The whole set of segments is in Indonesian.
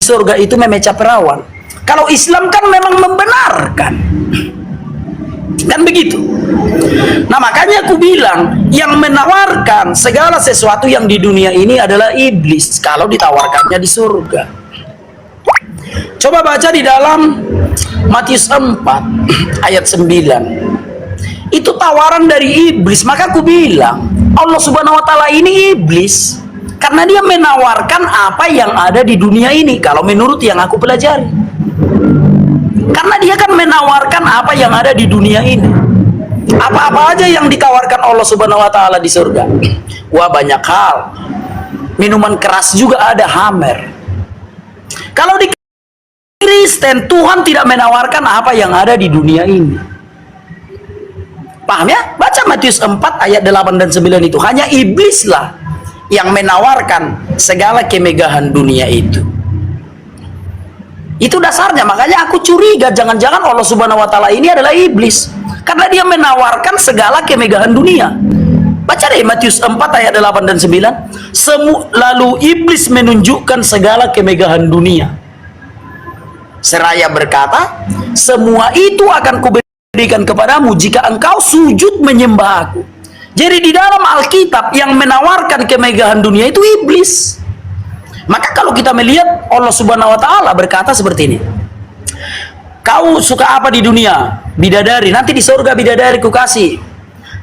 surga itu memeca perawan. Kalau Islam kan memang membenarkan. Kan begitu. Nah makanya aku bilang, yang menawarkan segala sesuatu yang di dunia ini adalah iblis, kalau ditawarkannya di surga. Coba baca di dalam Matius 4 ayat 9. Itu tawaran dari iblis. Maka aku bilang, Allah Subhanahu wa taala ini iblis karena dia menawarkan apa yang ada di dunia ini kalau menurut yang aku pelajari. Karena dia kan menawarkan apa yang ada di dunia ini. Apa-apa aja yang ditawarkan Allah Subhanahu wa taala di surga. Wah, banyak hal. Minuman keras juga ada, Hammer. Kalau di Kristen, Tuhan tidak menawarkan apa yang ada di dunia ini. Paham ya? Baca Matius 4 ayat 8 dan 9 itu. Hanya iblislah yang menawarkan segala kemegahan dunia itu. Itu dasarnya. Makanya aku curiga jangan-jangan Allah Subhanahu wa taala ini adalah iblis, karena dia menawarkan segala kemegahan dunia. Baca deh Matius 4 ayat 8 dan 9. Lalu iblis menunjukkan segala kemegahan dunia, seraya berkata, semua itu akan kuberikan kepadamu jika engkau sujud menyembah aku. Jadi di dalam Alkitab yang menawarkan kemegahan dunia itu iblis. Maka kalau kita melihat Allah Subhanahu wa taala berkata seperti ini. Kau suka apa di dunia? Bidadari, nanti di surga bidadari kukasih.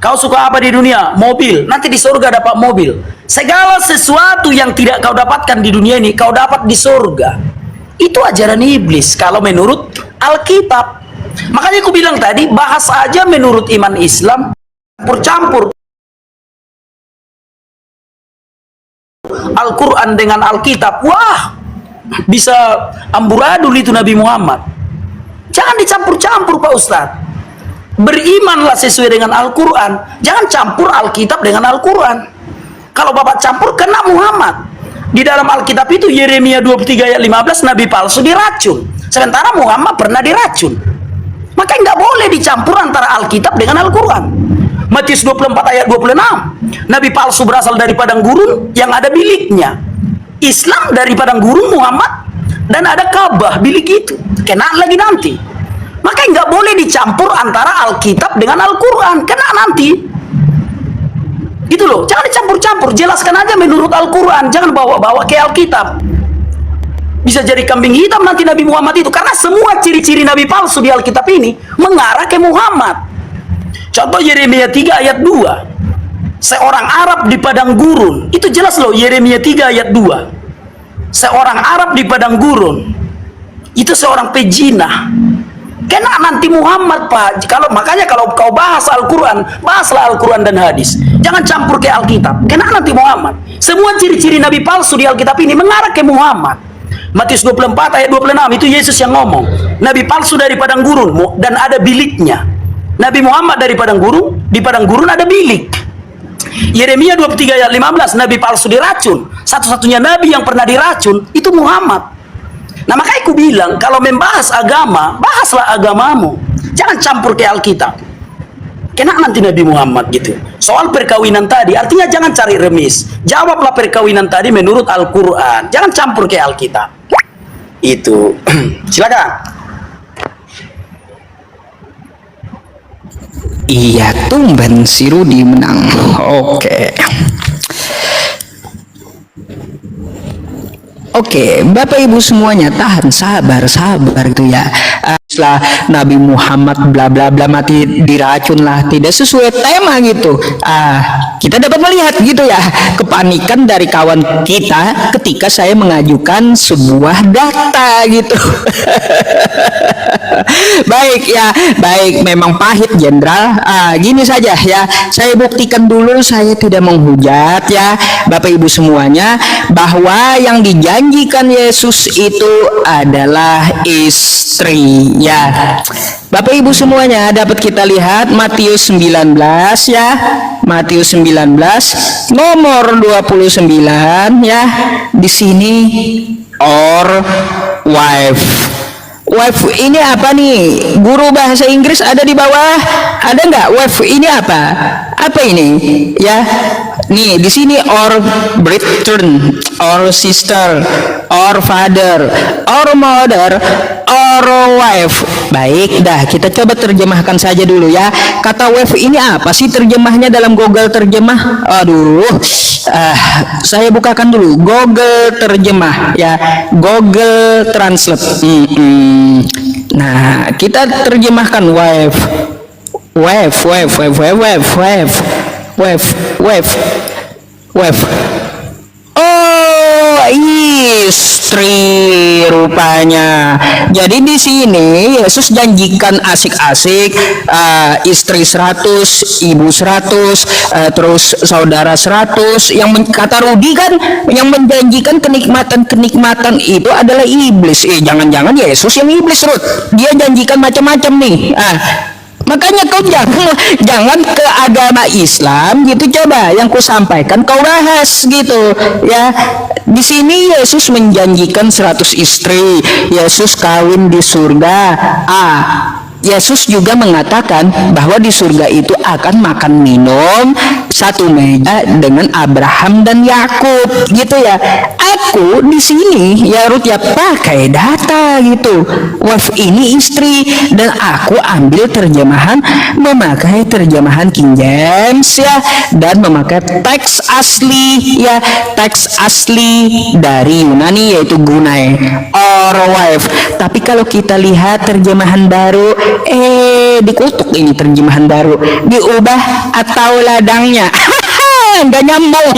Kau suka apa di dunia? Mobil, nanti di surga dapat mobil. Segala sesuatu yang tidak kau dapatkan di dunia ini, kau dapat di surga. Itu ajaran iblis kalau menurut Alkitab. Makanya aku bilang tadi, bahas aja menurut iman Islam campur-campur Al-Quran dengan Alkitab. Wah, bisa amburadul itu Nabi Muhammad. Jangan dicampur-campur Pak Ustadz. Berimanlah sesuai dengan Al-Quran. Jangan campur Alkitab dengan Al-Quran. Kalau Bapak campur, kena Muhammad. Di dalam Alkitab itu Yeremia 23 ayat 15, Nabi palsu diracun. Sementara Muhammad pernah diracun. Maka nggak boleh dicampur antara Alkitab dengan Al-Quran. Matius 24 ayat 26, Nabi palsu berasal dari padang gurun yang ada biliknya. Islam dari padang gurun Muhammad, dan ada Ka'bah bilik itu. Kena lagi nanti. Maka nggak boleh dicampur antara Alkitab dengan Al-Quran. Kena nanti. Gitu loh, jangan dicampur-campur. Jelaskan aja menurut Al-Quran, jangan bawa-bawa ke Alkitab. Bisa jadi kambing hitam nanti Nabi Muhammad itu, karena semua ciri-ciri Nabi palsu di Alkitab ini mengarah ke Muhammad. Contoh Yeremia 3 ayat 2. Seorang Arab di padang gurun. Itu jelas loh, Yeremia 3 ayat 2. Seorang Arab di padang gurun. Itu seorang pejinah. Kena nanti Muhammad, Pak. Makanya kalau kau bahas Al-Quran, bahaslah Al-Quran dan hadis. Jangan campur ke Alkitab. Kena nanti Muhammad. Semua ciri-ciri Nabi palsu di Alkitab ini mengarah ke Muhammad. Matius 24 ayat 26 itu Yesus yang ngomong. Nabi palsu dari padang gurun dan ada biliknya. Nabi Muhammad dari padang gurun, di padang gurun ada bilik. Yeremia 23 ayat 15, Nabi palsu diracun. Satu-satunya Nabi yang pernah diracun itu Muhammad. Nah makanya aku bilang, kalau membahas agama, bahaslah agamamu. Jangan campur ke Alkitab. Kena nanti Nabi Muhammad gitu. Soal perkawinan tadi, artinya jangan cari remis. Jawablah perkawinan tadi menurut Al-Quran. Jangan campur ke Alkitab. Itu. Silakan. Iya, tumben si Rudi menang. Oke, Bapak Ibu semuanya tahan, sabar gitu ya. Setelah Nabi Muhammad bla bla bla mati diracun lah, tidak sesuai tema gitu. Kita dapat melihat gitu ya kepanikan dari kawan kita ketika saya mengajukan sebuah data gitu. Baik ya, baik, memang pahit Jenderal. Gini saja ya, saya buktikan dulu saya tidak menghujat ya Bapak Ibu semuanya, bahwa yang dijanjikan Yesus itu adalah istri ya. Bapak Ibu semuanya, dapat kita lihat Matius 19 ya. Matius 19 nomor 29 ya. Di sini or wife. Wife ini apa nih? Guru bahasa Inggris ada di bawah? Ada nggak? Wife ini apa? Apa ini? Ya, nih di sini or brethren, or sister, or father, or mother, or wife. Baik, dah kita coba terjemahkan saja dulu ya. Kata wife ini apa sih terjemahnya dalam Google terjemah? Aduh, saya bukakan dulu Google terjemah ya, Google Translate. Nah, kita terjemahkan wife, wife, wife, wife, wife, wife, wife, wife, wife, wife. Oh, istri rupanya. Jadi di sini Yesus janjikan asik-asik, istri 100, ibu 100, terus saudara 100. Kata Rudi kan, yang menjanjikan kenikmatan-kenikmatan itu adalah iblis. Jangan-jangan Yesus yang iblis, Ruth. Dia janjikan macam-macam nih. Makanya kau jangan ke agama Islam gitu, coba yang ku sampaikan kau bahas gitu ya. Di sini Yesus menjanjikan 100 istri, Yesus kawin di surga. Yesus juga mengatakan bahwa di surga itu akan makan minum satu meja dengan Abraham dan Yakub gitu ya. Aku di sini ya Ruth ya pakai data gitu. Wife ini istri dan aku ambil memakai terjemahan King James ya, dan memakai teks asli ya, teks asli dari Yunani yaitu gunai or wife. Tapi kalau kita lihat terjemahan baru, dikutuk ini terjemahan baru, diubah atau ladangnya. Nggak nyambung.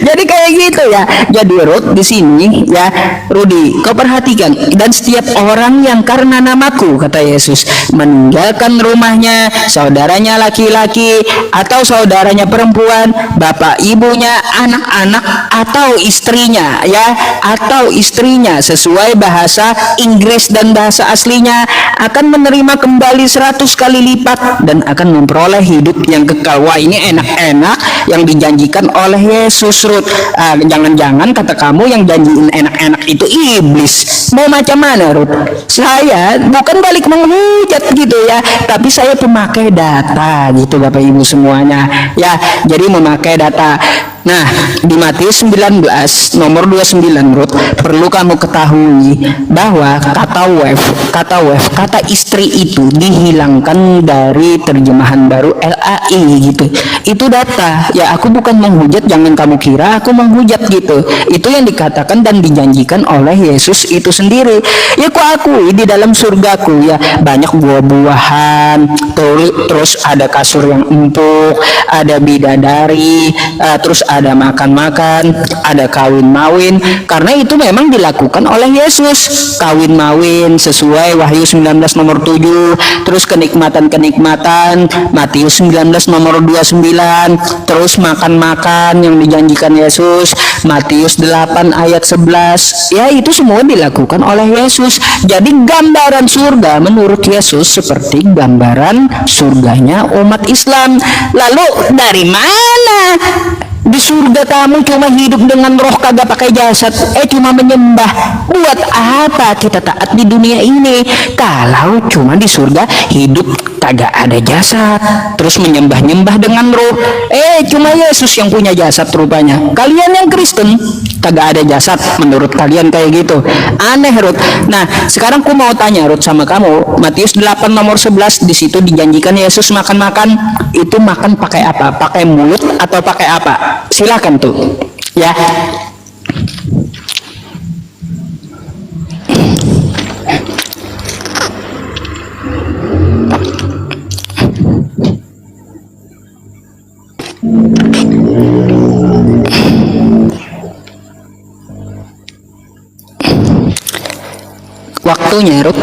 Jadi kayak gitu ya. Jadi Ruth di sini ya, Rudi, kau perhatikan, dan setiap orang yang karena namaku, kata Yesus, meninggalkan rumahnya, saudaranya laki-laki atau saudaranya perempuan, bapak ibunya, anak-anak atau istrinya ya, atau istrinya sesuai bahasa Inggris dan bahasa aslinya, akan menerima kembali 100 kali lipat dan akan memperoleh hidup yang kekal. Wah, ini enak yang dijanjikan oleh Yesus, Ruth. Jangan-jangan kata kamu yang janjiin enak-enak itu iblis. Mau macam mana, Ruth? Saya bukan balik menghujat gitu ya, tapi saya pemakai data gitu Bapak Ibu semuanya ya. Jadi memakai data. Nah, di Matius 19 nomor 29, Ruth, perlu kamu ketahui bahwa kata istri itu dihilangkan dari terjemahan baru LAI gitu. Itu data. Ya, aku bukan menghujat, jangan kamu kira aku menghujat gitu. Itu yang dikatakan dan dijanjikan oleh Yesus itu sendiri. Ya, aku akui di dalam surgaku ya banyak buah-buahan, terus ada kasur yang empuk, ada bidadari, terus ada makan-makan, ada kawin-mawin, karena itu memang dilakukan oleh Yesus. Kawin-mawin sesuai Wahyu 19 nomor 7, terus kenikmatan-kenikmatan Matius 19 nomor 29, terus makan-makan yang dijanjikan Yesus Matius 8 ayat 11. Ya, itu semua dilakukan oleh Yesus. Jadi gambaran surga menurut Yesus seperti gambaran surganya umat Islam. Lalu dari mana di surga kamu cuma hidup dengan roh, kagak pakai jasad, cuma menyembah? Buat apa kita taat di dunia ini kalau cuma di surga hidup kagak ada jasad, terus menyembah-nyembah dengan roh? Cuma Yesus yang punya jasad rupanya. Kalian yang Kristen kagak ada jasad, menurut kalian kayak gitu. Aneh, Ruth. Nah, sekarang aku mau tanya Ruth sama kamu, Matius 8 nomor 11, di situ dijanjikan Yesus makan-makan. Itu makan pakai apa? Pakai mulut atau pakai apa? Silakan tuh ya. Waktunya, Ruth,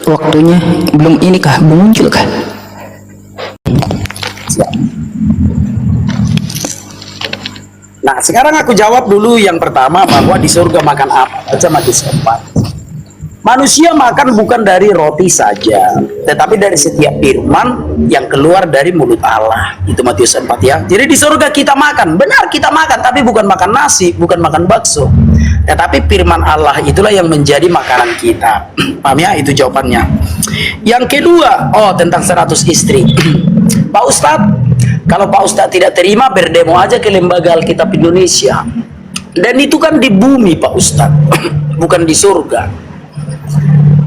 waktunya belum ini kah? Belum muncul kah? Nah, sekarang aku jawab dulu yang pertama, bahwa di surga makan apa aja. Matius 4. Manusia makan bukan dari roti saja, tetapi dari setiap firman yang keluar dari mulut Allah. Itu Matius 4 ya. Jadi di surga kita makan, benar kita makan, tapi bukan makan nasi, bukan makan bakso. Tetapi firman Allah itulah yang menjadi makanan kita. Paham ya? Itu jawabannya. Yang kedua, tentang 100 istri. Pak Ustadz, kalau Pak Ustadz tidak terima, berdemo aja ke Lembaga Alkitab Indonesia. Dan itu kan di bumi Pak Ustadz, bukan di surga.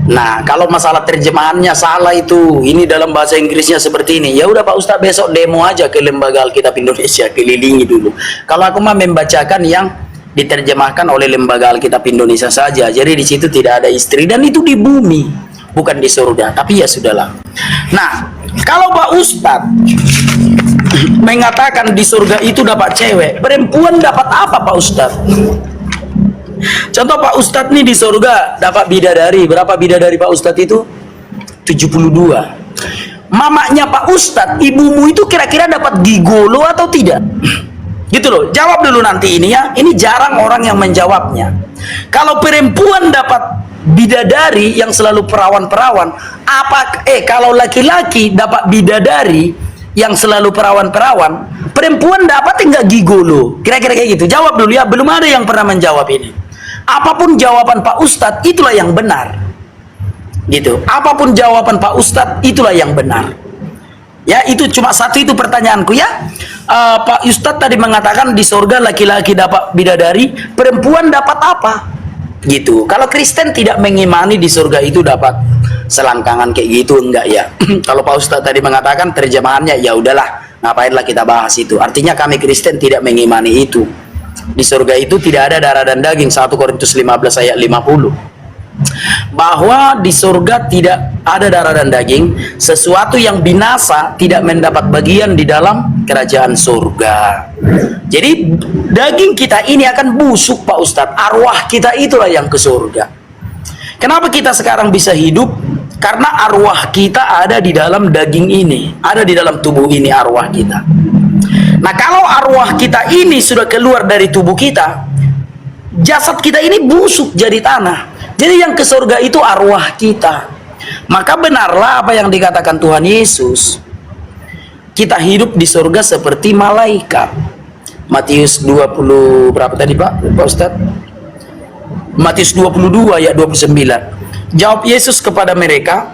Nah, kalau masalah terjemahannya salah itu, ini dalam bahasa Inggrisnya seperti ini. Ya udah Pak Ustadz, besok demo aja ke Lembaga Alkitab Indonesia, kelilingi dulu. Kalau aku mah membacakan yang diterjemahkan oleh Lembaga Alkitab Indonesia saja. Jadi di situ tidak ada istri, dan itu di bumi, bukan di surga. Tapi ya sudahlah. Nah, kalau Pak Ustadz mengatakan di surga itu dapat cewek, perempuan dapat apa Pak Ustadz? Contoh Pak Ustadz nih di surga dapat bidadari. Berapa bidadari Pak Ustadz itu? 72. Mamanya Pak Ustadz, ibumu itu kira-kira dapat gigolo atau tidak? Gitu loh. Jawab dulu nanti ini ya. Ini jarang orang yang menjawabnya. Kalau perempuan dapat bidadari yang selalu perawan-perawan, kalau laki-laki dapat bidadari yang selalu perawan-perawan, perempuan dapat enggak gigolo? Kira-kira kayak gitu. Jawab dulu ya. Belum ada yang pernah menjawab ini. Apapun jawaban Pak Ustadz, itulah yang benar. Gitu. Apapun jawaban Pak Ustadz, itulah yang benar. Ya, itu cuma satu itu pertanyaanku ya. Pak Ustadz tadi mengatakan di surga laki-laki dapat bidadari, perempuan dapat apa? Gitu. Kalau Kristen tidak mengimani di surga itu dapat selangkangan kayak gitu, enggak ya. Kalau Pak Ustadz tadi mengatakan terjemahannya, ya udahlah, ngapainlah kita bahas itu. Artinya kami Kristen tidak mengimani itu. Di surga itu tidak ada darah dan daging. 1 Korintus 15 ayat 50. Bahwa di surga tidak ada darah dan daging, sesuatu yang binasa tidak mendapat bagian di dalam kerajaan surga. Jadi daging kita ini akan busuk Pak Ustadz, arwah kita itulah yang ke surga. Kenapa kita sekarang bisa hidup? Karena arwah kita ada di dalam daging ini, ada di dalam tubuh ini arwah kita. Nah, kalau arwah kita ini sudah keluar dari tubuh kita, jasad kita ini busuk jadi tanah. Jadi yang ke surga itu arwah kita. Maka benarlah apa yang dikatakan Tuhan Yesus. Kita hidup di surga seperti malaikat. Matius 20 berapa tadi Pak Ustadz? Matius 22 ayat 29. Jawab Yesus kepada mereka,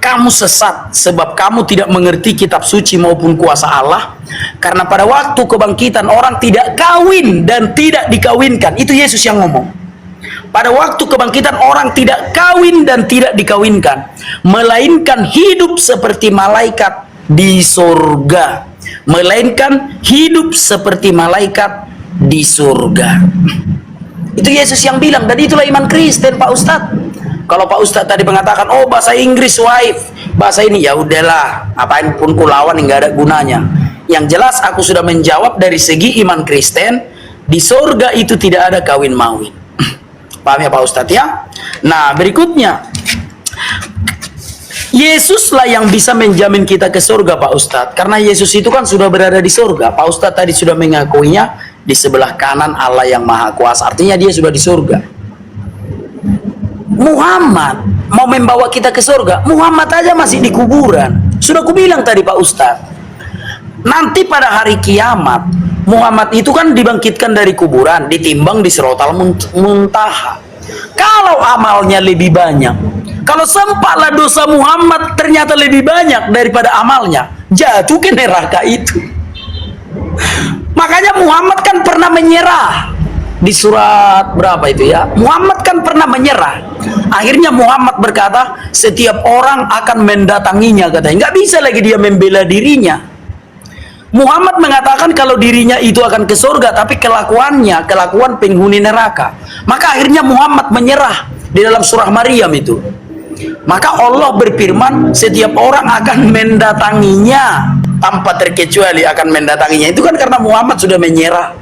kamu sesat sebab kamu tidak mengerti kitab suci maupun kuasa Allah. Karena pada waktu kebangkitan orang tidak kawin dan tidak dikawinkan. Itu Yesus yang ngomong. Pada waktu kebangkitan orang tidak kawin dan tidak dikawinkan, melainkan hidup seperti malaikat di surga. Melainkan hidup seperti malaikat di surga. Itu Yesus yang bilang, dan itulah iman Kristen Pak Ustadz. Kalau Pak Ustadz tadi mengatakan, oh bahasa Inggris wife, bahasa ini, ya udahlah, apain pun kulawan nggak ada gunanya. Yang jelas aku sudah menjawab dari segi iman Kristen, di surga itu tidak ada kawin mawin. Paham ya Pak Ustadz ya? Nah berikutnya, Yesuslah yang bisa menjamin kita ke surga Pak Ustadz. Karena Yesus itu kan sudah berada di surga. Pak Ustadz tadi sudah mengakuinya di sebelah kanan Allah yang Maha Kuasa. Artinya dia sudah di surga. Muhammad mau membawa kita ke surga. Muhammad aja masih di kuburan. Sudah kubilang tadi Pak Ustadz. Nanti pada hari kiamat, Muhammad itu kan dibangkitkan dari kuburan, ditimbang di Sirotal Muntaha. Kalau amalnya lebih banyak, kalau sempatlah dosa Muhammad ternyata lebih banyak daripada amalnya, jatuh ke neraka itu. Makanya Muhammad kan pernah menyerah di surat berapa itu ya? Muhammad kan pernah menyerah. Akhirnya Muhammad berkata, setiap orang akan mendatanginya, katanya. Nggak bisa lagi dia membela dirinya. Muhammad mengatakan kalau dirinya itu akan ke surga, tapi kelakuannya, kelakuan penghuni neraka. Maka akhirnya Muhammad menyerah di dalam surah Maryam itu. Maka Allah berfirman, setiap orang akan mendatanginya, tanpa terkecuali akan mendatanginya. Itu kan karena Muhammad sudah menyerah.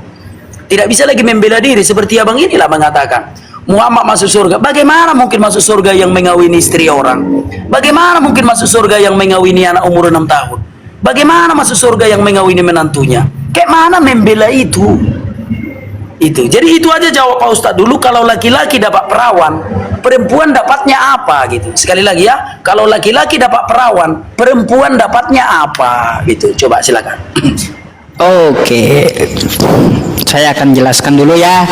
Tidak bisa lagi membela diri, seperti abang inilah mengatakan, Muhammad masuk surga. Bagaimana mungkin masuk surga yang mengawini istri orang? Bagaimana mungkin masuk surga yang mengawini anak umur 6 tahun? Bagaimana masuk surga yang mengawini menantunya? Kayak mana membela itu? Itu. Jadi itu aja jawab Pak Ustadz dulu. Kalau laki-laki dapat perawan, perempuan dapatnya apa gitu? Sekali lagi ya, kalau laki-laki dapat perawan, perempuan dapatnya apa? Gitu. Coba silakan. Oke, saya akan jelaskan dulu ya,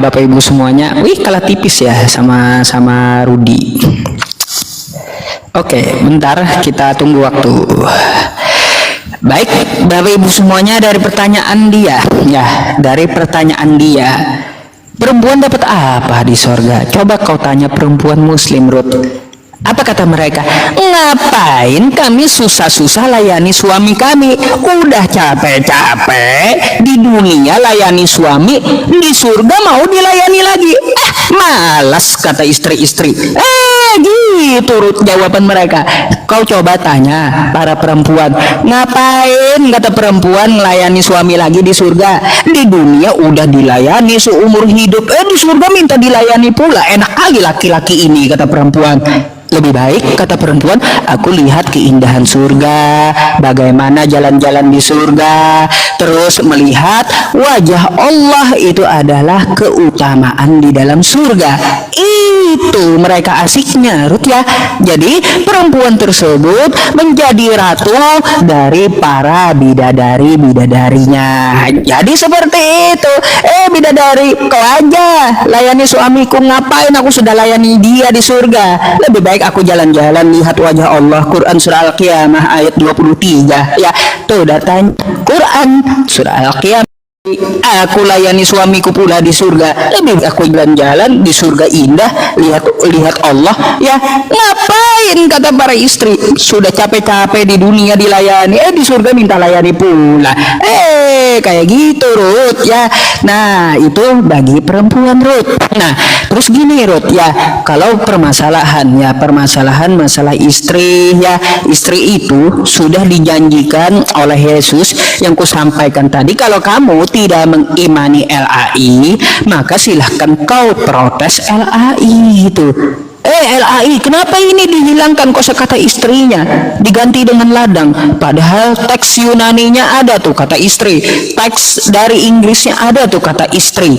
Bapak Ibu semuanya. Wih, kalah tipis ya sama Rudi. Oke, bentar kita tunggu waktu. Baik, Bapak Ibu semuanya, dari pertanyaan dia, perempuan dapat apa di sorga? Coba kau tanya perempuan Muslim, Ruth. Apa kata mereka? Ngapain kami susah-susah layani suami kami? Udah capek-capek di dunia layani suami, di surga mau dilayani lagi. Malas, kata istri-istri. Gitu Ruth jawaban mereka. Kau coba tanya para perempuan, ngapain kata perempuan melayani suami lagi di surga? Di dunia udah dilayani seumur hidup, di surga minta dilayani pula. Enak kali laki-laki ini, kata perempuan. Lebih baik, kata perempuan, aku lihat keindahan surga, bagaimana jalan-jalan di surga, terus melihat wajah Allah, itu adalah keutamaan di dalam surga. Itu mereka asiknya, Ruth ya. Jadi perempuan tersebut menjadi ratu dari para bidadari-bidadarinya. Jadi seperti itu. Bidadari, kau aja layani suamiku, ngapain aku sudah layani dia di surga? Lebih baik aku jalan-jalan lihat wajah Allah. Quran surah Al-Qiyamah ayat 23. Ya, tuh datanya Quran surah Al-Qiyamah. Aku layani suamiku pula di surga. Lebih aku jalan-jalan di surga indah, lihat Allah. Ya, ngapain kata para istri, sudah capek-capek di dunia dilayani, di surga minta layani pula. Kayak gitu Ruth ya. Nah, itu bagi perempuan Ruth. Nah, terus gini Ruth ya, kalau permasalahan masalah istri ya, istri itu sudah dijanjikan oleh Yesus yang kusampaikan tadi. Kalau kamu tidak mengimani LAI, maka silahkan kau protes LAI itu. LAI, kenapa ini dihilangkan kosakata istrinya, diganti dengan ladang? Padahal teks Yunaninya ada tuh kata istri, teks dari Inggrisnya ada tuh kata istri.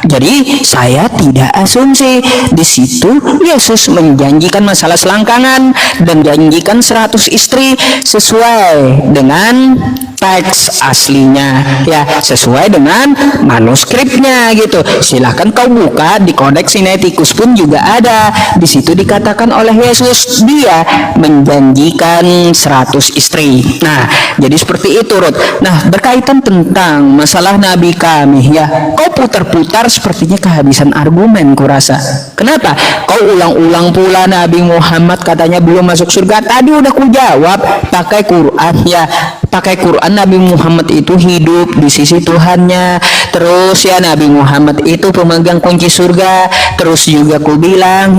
Jadi saya tidak asumsi. Di situ Yesus menjanjikan masalah selangkangan dan janjikan 100 istri sesuai dengan teks aslinya ya, sesuai dengan manuskripnya gitu. Silahkan kau buka di Kodeks Sinaiticus pun juga ada. Di situ dikatakan oleh Yesus dia menjanjikan 100 istri. Nah, jadi seperti itu Ruth. Nah, berkaitan tentang masalah Nabi kami ya, kau putar-putar sepertinya kehabisan argumen kurasa. Kenapa? Kau ulang-ulang pula Nabi Muhammad katanya belum masuk surga. Tadi udah kujawab pakai Quran ya. Pakai Quran, Nabi Muhammad itu hidup di sisi Tuhannya. Terus ya, Nabi Muhammad itu pemegang kunci surga. Terus juga ku bilang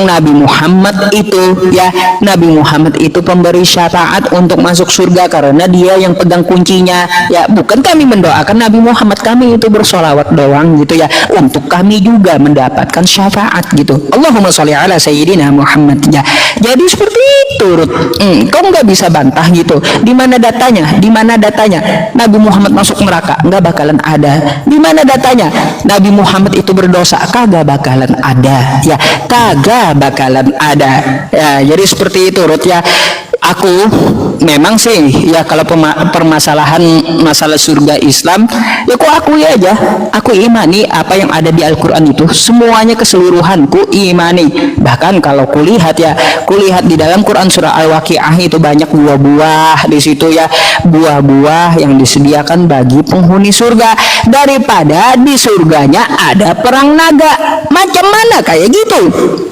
Nabi Muhammad itu pemberi syafaat untuk masuk surga karena dia yang pegang kuncinya ya. Bukan kami mendoakan Nabi Muhammad, kami itu bersolawat doang gitu ya, untuk kami juga mendapatkan syafaat gitu. Allahumma sholli ala sayyidina Muhammad ya. Jadi seperti itu Ruth. Kau nggak bisa bantah gitu. Di mana datanya? Nabi Muhammad masuk neraka? Nggak bakalan ada. Di mana datanya? Nabi Muhammad itu berdosa? Kagak bakalan ada ya, kagak bakalan ada ya. Jadi seperti itu Ruth ya. Aku memang sih ya, kalau permasalahan masalah surga Islam ya, aku akui aja, aku imani apa yang ada di Al-Quran itu semuanya keseluruhan ku imani. Bahkan kalau kulihat di dalam Quran surah Al-Waqiah itu banyak buah-buah di situ ya, buah-buah yang disediakan bagi penghuni surga, daripada di surganya ada perang naga. Macam mana kayak gitu?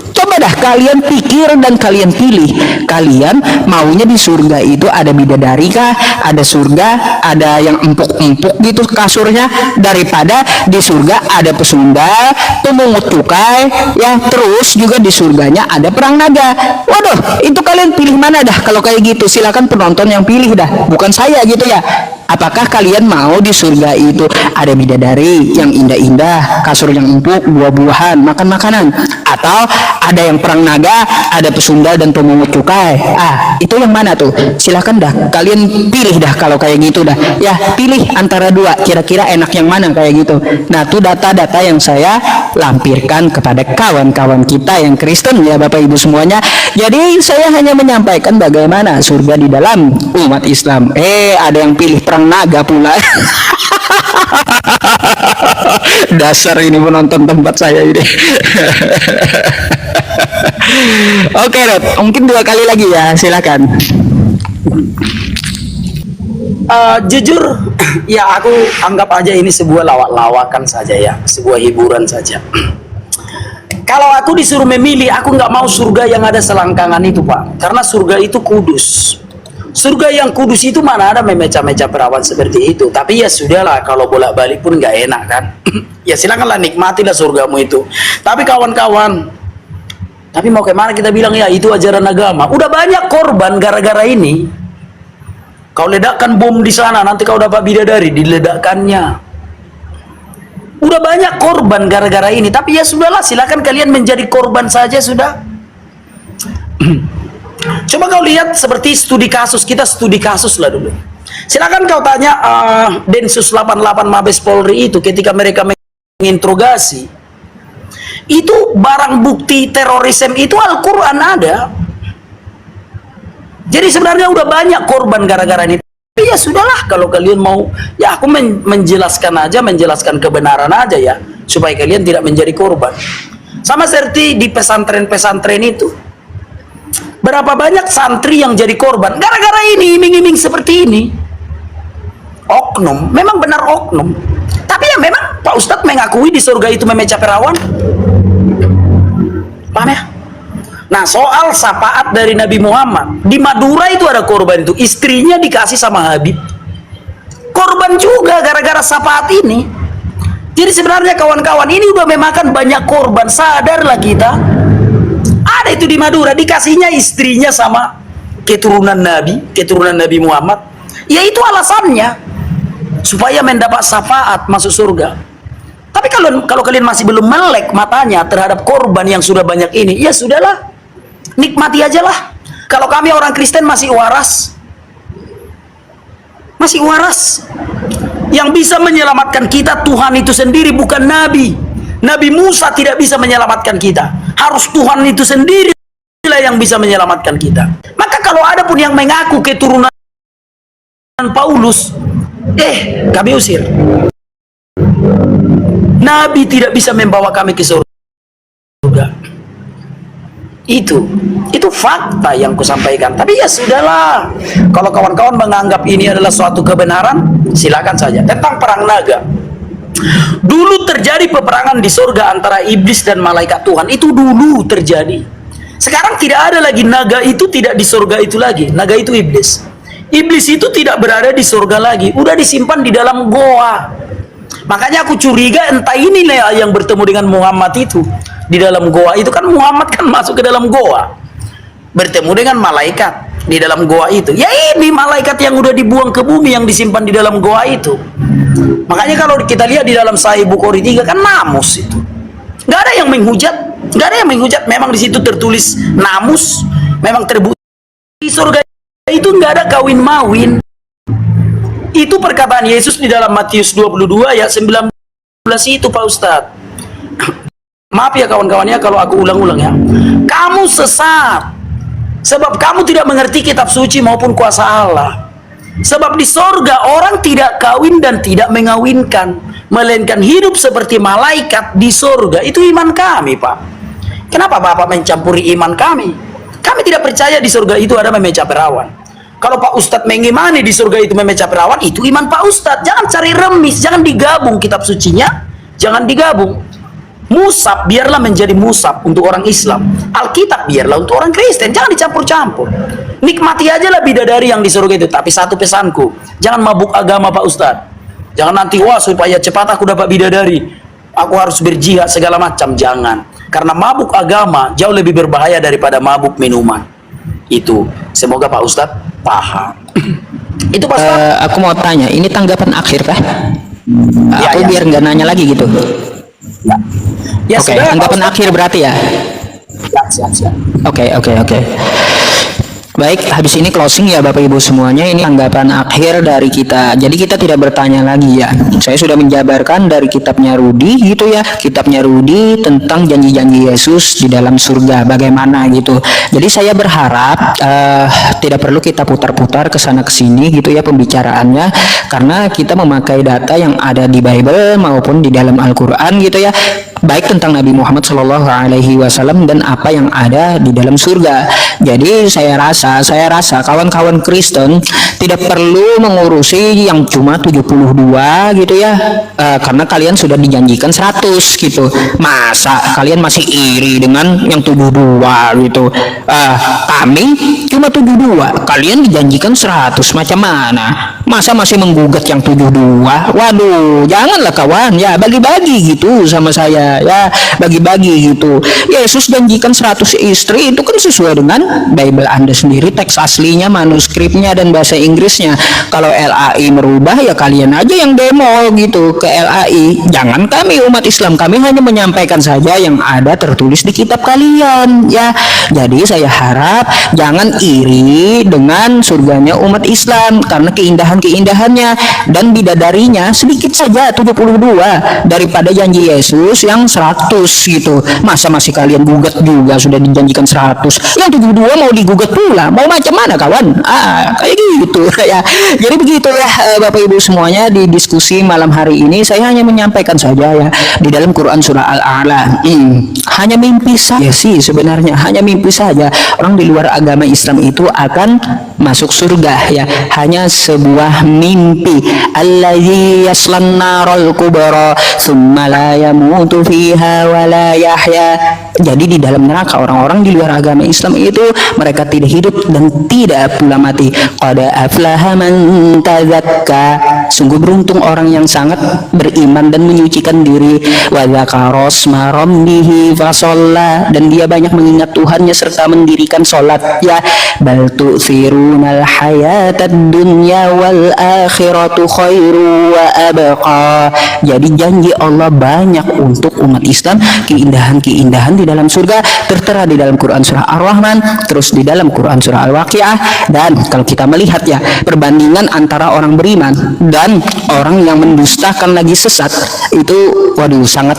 Coba dah kalian pikir dan kalian pilih. Kalian maunya di surga itu ada bidadari kah? Ada surga, ada yang empuk-empuk gitu kasurnya, daripada di surga ada pesundal, pemungut cukai ya, terus juga di surganya ada perang naga. Waduh, itu kalian pilih mana dah kalau kayak gitu? Silakan penonton yang pilih dah, bukan saya gitu ya. Apakah kalian mau di surga itu ada bidadari yang indah-indah, kasur yang empuk, buah-buahan, makan makanan, atau ada yang perang naga, ada pesundal dan pemungut cukai? Itu yang mana tuh? Silahkan dah kalian pilih dah kalau kayak gitu dah. Ya, pilih antara dua, kira-kira enak yang mana kayak gitu. Nah, itu data-data yang saya lampirkan kepada kawan-kawan kita yang Kristen ya, Bapak Ibu semuanya. Jadi saya hanya menyampaikan bagaimana surga di dalam umat Islam. Ada yang pilih perang naga pula. Dasar ini penonton tempat saya ini. Oke Rod, mungkin 2 kali lagi ya, silakan. Jujur, ya aku anggap aja ini sebuah lawak-lawakan saja ya, sebuah hiburan saja. Kalau aku disuruh memilih, aku nggak mau surga yang ada selangkangan itu, Pak. Karena surga itu kudus. Surga yang kudus itu mana ada memeca-meca perawan seperti itu. Tapi ya sudahlah, kalau bolak-balik pun nggak enak kan. Ya silakanlah, nikmatilah surgamu itu. Tapi kawan-kawan, tapi mau kemana kita bilang ya itu ajaran agama. Udah banyak korban gara-gara ini. Kau ledakkan bom di sana, nanti kau dapat bidadari, diledakkannya. Udah banyak korban gara-gara ini, tapi ya sudahlah, silakan kalian menjadi korban saja sudah. Coba kau lihat seperti studi kasus, kita studi kasus lah dulu. Silakan kau tanya Densus 88 Mabes Polri itu ketika mereka menginterogasi, itu barang bukti terorisme itu Al-Quran ada. Jadi sebenarnya udah banyak korban gara-gara ini. Tapi ya sudahlah, kalau kalian mau, ya aku menjelaskan aja, menjelaskan kebenaran aja ya, supaya kalian tidak menjadi korban. Sama seperti di pesantren-pesantren itu, berapa banyak santri yang jadi korban gara-gara ini, iming-iming seperti ini. Oknum, memang benar oknum. Tapi ya memang Pak Ustadz mengakui di surga itu memeca perawan. Paham ya? Nah, soal syafaat dari Nabi Muhammad, di Madura itu ada korban itu, istrinya dikasih sama Habib. Korban juga gara-gara syafaat ini. Jadi sebenarnya kawan-kawan, ini udah memakan banyak korban, sadarlah kita. Ada itu di Madura, dikasihnya istrinya sama keturunan Nabi Muhammad. Ya itu alasannya, supaya mendapat syafaat masuk surga. Tapi kalau kalian masih belum melek matanya terhadap korban yang sudah banyak ini, ya sudahlah, nikmati aja lah. Kalau kami orang Kristen masih waras. Yang bisa menyelamatkan kita Tuhan itu sendiri, bukan Nabi. Nabi Musa tidak bisa menyelamatkan kita. Harus Tuhan itu sendiri lah yang bisa menyelamatkan kita. Maka kalau ada pun yang mengaku keturunan Paulus, kami usir. Nabi tidak bisa membawa kami ke surga. Itu fakta yang kusampaikan. Tapi ya sudahlah, kalau kawan-kawan menganggap ini adalah suatu kebenaran, silakan saja. Tentang perang naga, dulu terjadi peperangan di surga antara iblis dan malaikat Tuhan. Itu dulu terjadi. Sekarang tidak ada lagi naga itu, tidak di surga itu lagi. Naga itu iblis. Iblis itu tidak berada di surga lagi, udah disimpan di dalam goa. Makanya aku curiga entah inilah yang bertemu dengan Muhammad itu di dalam goa itu. Kan Muhammad kan masuk ke dalam goa, bertemu dengan malaikat di dalam goa itu. Ya ini malaikat yang udah dibuang ke bumi yang disimpan di dalam goa itu. Makanya kalau kita lihat di dalam Sahih Bukhari 3 kan namus itu. Nggak ada yang menghujat, memang di situ tertulis namus, memang terbukti. Di surga itu nggak ada kawin mawin. Itu perkataan Yesus di dalam Matius 22 ayat 19 itu, Pak Ustadz. Maaf ya kawan-kawannya kalau aku ulang-ulang ya. Kamu sesat sebab kamu tidak mengerti kitab suci maupun kuasa Allah. Sebab di sorga orang tidak kawin dan tidak mengawinkan, melainkan hidup seperti malaikat di sorga. Itu iman kami, Pak. Kenapa Bapak mencampuri iman kami? Kami tidak percaya di surga itu ada memeca perawan. Kalau Pak Ustadz mengimani di surga itu memeca perawan, itu iman Pak Ustadz. Jangan cari remis, jangan digabung kitab sucinya, jangan digabung. Musab biarlah menjadi musab untuk orang Islam, Alkitab biarlah untuk orang Kristen, jangan dicampur-campur. Nikmati aja lah bidadari yang di surga itu. Tapi satu pesanku, jangan mabuk agama Pak Ustadz. Jangan nanti wah supaya cepat aku dapat bidadari, aku harus berjihad segala macam. Jangan, karena mabuk agama jauh lebih berbahaya daripada mabuk minuman. Itu semoga Pak Ustadz paham. Itu Pak Ustadz. Aku mau tanya, ini tanggapan akhir kah? Ya, aku ya. biar nggak nanya lagi gitu. Ya, Oke, sudah, tanggapan akhir berarti ya. Siap. Oke. Baik, habis ini closing ya Bapak Ibu semuanya. Ini tanggapan akhir dari kita. Jadi kita tidak bertanya lagi ya. Saya sudah menjabarkan dari kitabnya Rudi gitu ya. Kitabnya Rudi tentang janji-janji Yesus di dalam surga. Bagaimana gitu. Jadi saya berharap tidak perlu kita putar-putar ke sana ke sini gitu ya pembicaraannya. Karena kita memakai data yang ada di Bible maupun di dalam Al-Quran gitu ya. Baik tentang Nabi Muhammad SAW dan apa yang ada di dalam surga. Jadi saya rasa saya rasa kawan-kawan Kristen tidak perlu mengurusi yang cuma 72 gitu ya. Karena kalian sudah dijanjikan 100 gitu. Masa kalian masih iri dengan yang 72 gitu? Kami cuma 72, kalian dijanjikan 100, macam mana? Masa masih menggugat yang 72? Waduh, janganlah kawan, ya bagi-bagi gitu sama saya, ya bagi-bagi gitu. Yesus janjikan 100 istri, itu kan sesuai dengan Bible Anda sendiri, teks aslinya, manuskripnya, dan bahasa Inggrisnya. Kalau LAI merubah, ya kalian aja yang demo gitu ke LAI. Jangan kami umat Islam, kami hanya menyampaikan saja yang ada tertulis di kitab kalian, ya. Jadi saya harap jangan iri dengan surganya umat Islam, karena keindahannya dan bidadarinya sedikit saja 72 daripada janji Yesus yang 100 gitu. Masa masih kalian gugat juga, sudah dijanjikan 100, yang 72 mau digugat pula, mau macam mana kawan? Kayak gitu ya. Jadi begitulah Bapak Ibu semuanya, di diskusi malam hari ini saya hanya menyampaikan saja ya, di dalam Quran surah Al-A'la, hanya mimpi saja sih sebenarnya, hanya mimpi saja orang di luar agama Islam itu akan masuk surga ya, hanya sebuah mimpi. Allazi yaslan narul kubra tsumma la yamutu fiha wa la yahya. Jadi di dalam neraka orang-orang di luar agama Islam itu mereka tidak hidup dan tidak pula mati. Qad aflaha man tazakka. Sungguh beruntung orang yang sangat beriman dan menyucikan diri. Wa dzakara asma rabbih fasalla, dan dia banyak mengingat Tuhannya serta mendirikan salat ya. Bal tu'thirunal hayatad dunya wal akhiratu khairu wa abqa. Jadi janji Allah banyak untuk umat Islam, keindahan-keindahan di dalam surga tertera di dalam Quran surah Ar-Rahman, terus di dalam Quran surah Al-Waqiah. Dan kalau kita melihat ya perbandingan antara orang beriman dan orang yang mendustakan lagi sesat, itu waduh sangat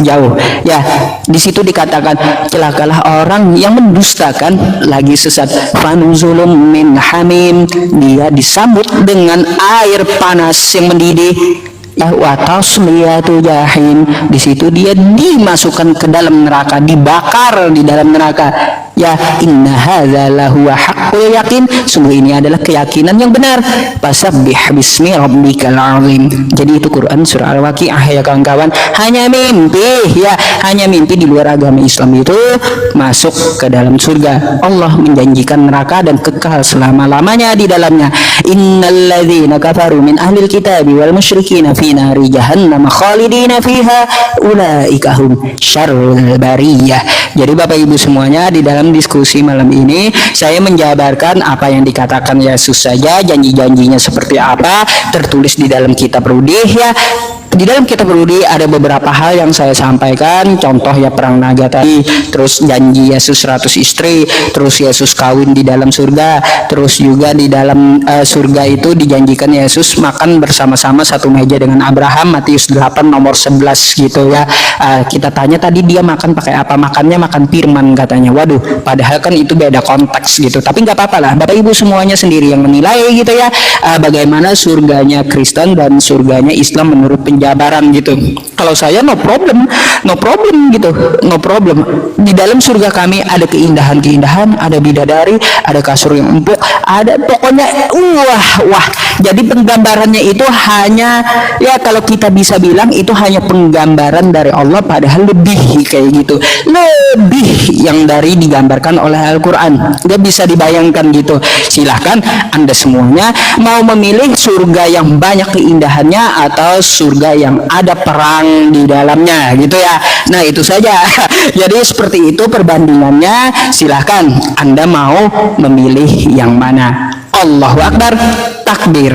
jauh ya. Di situ dikatakan celakalah orang yang mendustakan lagi sesat. Fanuzulum min hamim, dia disambut dengan air panas yang mendidih. Wa tasliyatu jahim, di situ dia dimasukkan ke dalam neraka, dibakar di dalam neraka ya. Inna hadza lahu haqqul yakin, sungguh ini adalah keyakinan yang benar. Fasabbih bismi rabbikal azim. Jadi itu Quran surah Al-Waqiah ya kawan-kawan. Hanya mimpi ya, hanya mimpi di luar agama Islam itu masuk ke dalam surga. Allah menjanjikan neraka dan kekal selama-lamanya di dalamnya. Innalladzina kafaru min ahlil kitabi wal musyrikina fi nari jahannam khalidina fiha ulaika hum syarrul bariyah. Jadi Bapak Ibu semuanya, di dalam diskusi malam ini saya menjabarkan apa yang dikatakan Yesus saja, janji-janjinya seperti apa tertulis di dalam kitab Rudih ya. Di dalam kitab Rudi ada beberapa hal yang saya sampaikan, contoh ya perang naga tadi, terus janji Yesus 100 istri, terus Yesus kawin di dalam surga, terus juga di dalam surga itu dijanjikan Yesus makan bersama-sama satu meja dengan Abraham, Matius 8 nomor 11 gitu ya. Kita tanya tadi dia makan pakai apa, makannya makan firman katanya. Waduh, padahal kan itu beda konteks gitu, tapi nggak apa-apa lah, Bapak Ibu semuanya sendiri yang menilai gitu ya, bagaimana surganya Kristen dan surganya Islam menurut penjabaran gitu. Kalau saya no problem gitu, no problem. Di dalam surga kami ada keindahan-keindahan, ada bidadari, ada kasur yang empuk, ada pokoknya wah. Jadi penggambarannya itu hanya ya kalau kita bisa bilang itu hanya penggambaran dari Allah, padahal lebih kayak gitu, lebih yang dari digambarkan oleh Al-Quran. Gak bisa dibayangkan gitu. Silahkan Anda semuanya mau memilih surga yang banyak keindahannya atau surga yang ada perang di dalamnya gitu ya. Nah itu saja. Jadi seperti itu perbandingannya. Silahkan Anda mau memilih yang mana. Allahu Akbar, takbir.